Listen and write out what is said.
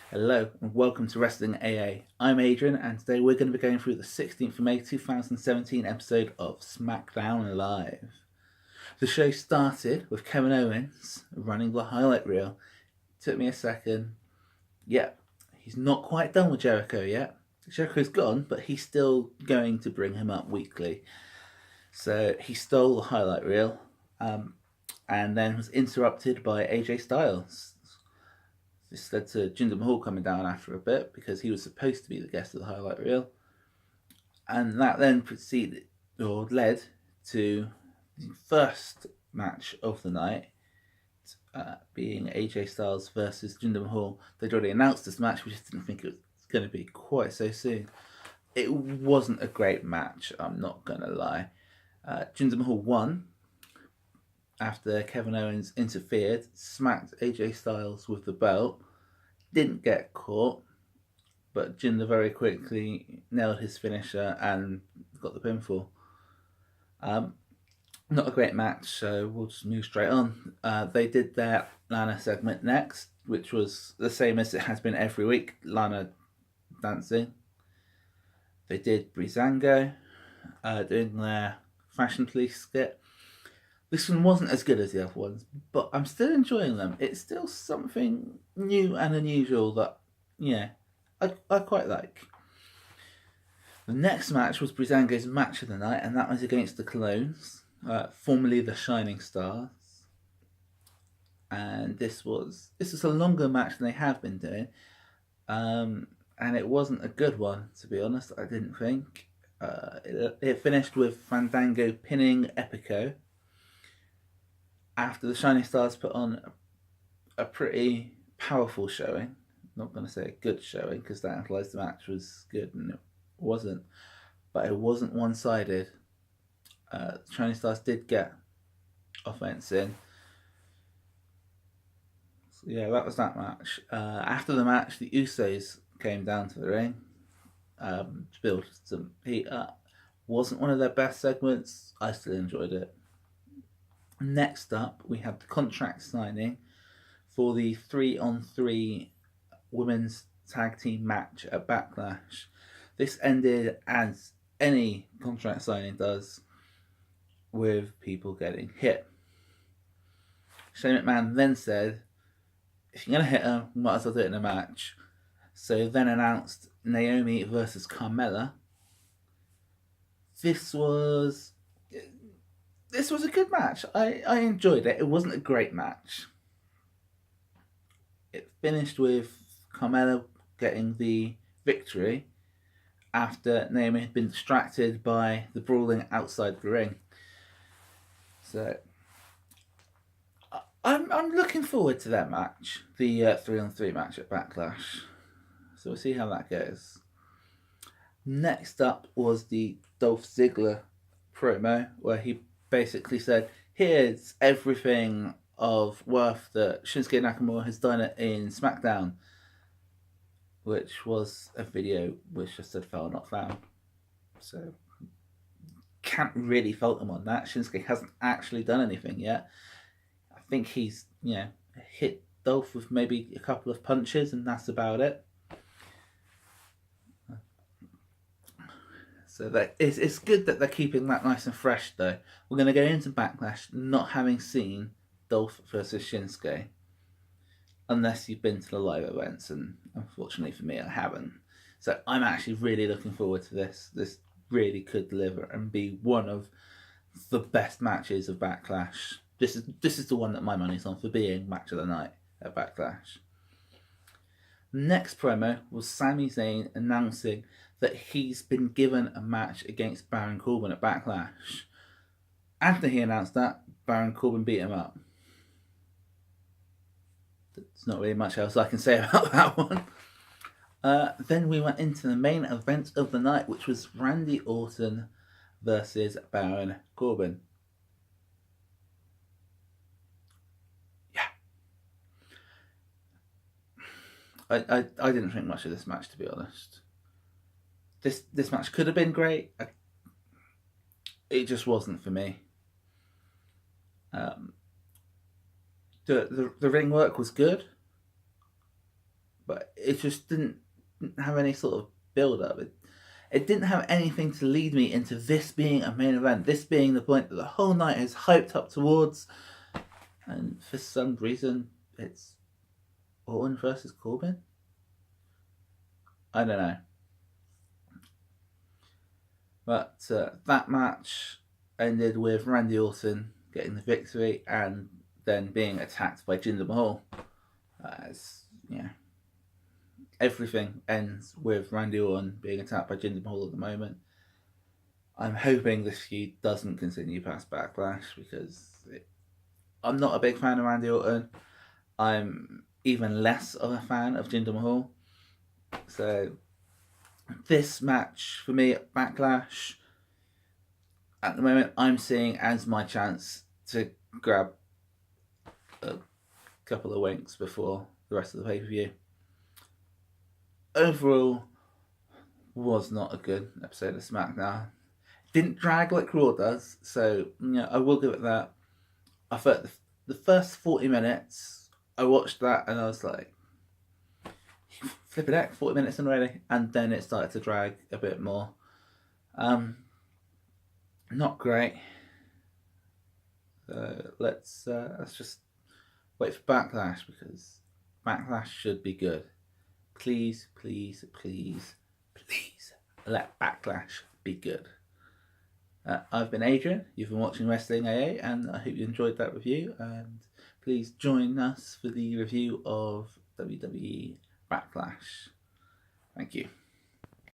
Hello and welcome to Wrestling AA. I'm Adrian and today we're going to be going through the 16th of May 2017 episode of Smackdown Live. The show started with Kevin Owens running the highlight reel. Took me a second. Yep, he's not quite done with Jericho yet. Jericho's gone, but he's still going to bring him up weekly. So he stole the highlight reel and then was interrupted by AJ Styles. This led to Jinder Mahal coming down after a bit because he was supposed to be the guest of the highlight reel. And that then led to the first match of the night, being AJ Styles versus Jinder Mahal. They'd already announced this match, we just didn't think it was going to be quite so soon. It wasn't a great match, I'm not going to lie. Jinder Mahal won after Kevin Owens interfered, smacked AJ Styles with the belt, didn't get caught, but Jinder very quickly nailed his finisher and got the pinfall. Not a great match, so we'll just move straight on. They did their Lana segment next, which was the same as it has been every week, Lana dancing. They did Breezango, doing their Fashion Police skit. This one wasn't as good as the other ones, but I'm still enjoying them. It's still something new and unusual that, I quite like. The next match was Breezango's match of the night, and that was against the Clones, formerly the Shining Stars. And this was a longer match than they have been doing, and it wasn't a good one, to be honest. I didn't think. It finished with Fandango pinning Epico after the Shining Stars put on a pretty powerful showing. I'm not going to say a good showing because that implies the match was good, and it wasn't. But it wasn't one-sided. The Shining Stars did get offense in. So yeah, that was that match. After the match, the Usos came down to the ring to build some heat up. Wasn't one of their best segments. I still enjoyed it. Next up, we have the contract signing for the 3-on-3 women's tag team match at Backlash. This ended as any contract signing does, with people getting hit. Shane McMahon then said, if you're going to hit her, you might as well do it in a match. So then announced Naomi versus Carmella. This was a good match. I enjoyed it. It wasn't a great match. It finished with Carmella getting the victory after Naomi had been distracted by the brawling outside the ring. So I'm looking forward to that match, the 3-on-3 match at Backlash. So we'll see how that goes. Next up was the Dolph Ziggler promo, where he basically said, here's everything of worth that Shinsuke Nakamura has done in Smackdown, which was a video which just said found not found. So can't really fault him on that. Shinsuke hasn't actually done anything yet. I think he's hit Dolph with maybe a couple of punches, and that's about it. So it's good that they're keeping that nice and fresh, though. We're going to go into Backlash not having seen Dolph versus Shinsuke, unless you've been to the live events, and unfortunately for me, I haven't. So I'm actually really looking forward to this. This really could deliver and be one of the best matches of Backlash. This is the one that my money's on for being match of the night at Backlash. Next promo was Sami Zayn announcing that he's been given a match against Baron Corbin at Backlash. After he announced that, Baron Corbin beat him up. There's not really much else I can say about that one. Then we went into the main event of the night, which was Randy Orton versus Baron Corbin. I didn't think much of this match, to be honest. This match could have been great. It just wasn't for me. The ring work was good, but it just didn't have any sort of build up. It didn't have anything to lead me into this being a main event, this being the point that the whole night is hyped up towards, and for some reason it's Orton versus Corbin. I don't know. But that match ended with Randy Orton getting the victory and then being attacked by Jinder Mahal. Everything ends with Randy Orton being attacked by Jinder Mahal at the moment. I'm hoping this feud doesn't continue past Backlash because I'm not a big fan of Randy Orton. I'm even less of a fan of Jinder Mahal. So this match for me at Backlash, at the moment, I'm seeing as my chance to grab a couple of winks before the rest of the pay-per-view. Overall, was not a good episode of SmackDown. Didn't drag like Raw does, so I will give it that. I thought the first 40 minutes, I watched that and I was like, flipping heck, 40 minutes in already, and then it started to drag a bit more. Not great. Let's just wait for Backlash, because Backlash should be good. Please, please, please, please let Backlash be good. I've been Adrian, you've been watching Wrestling AA, and I hope you enjoyed that review, and please join us for the review of WWE Backlash. Thank you.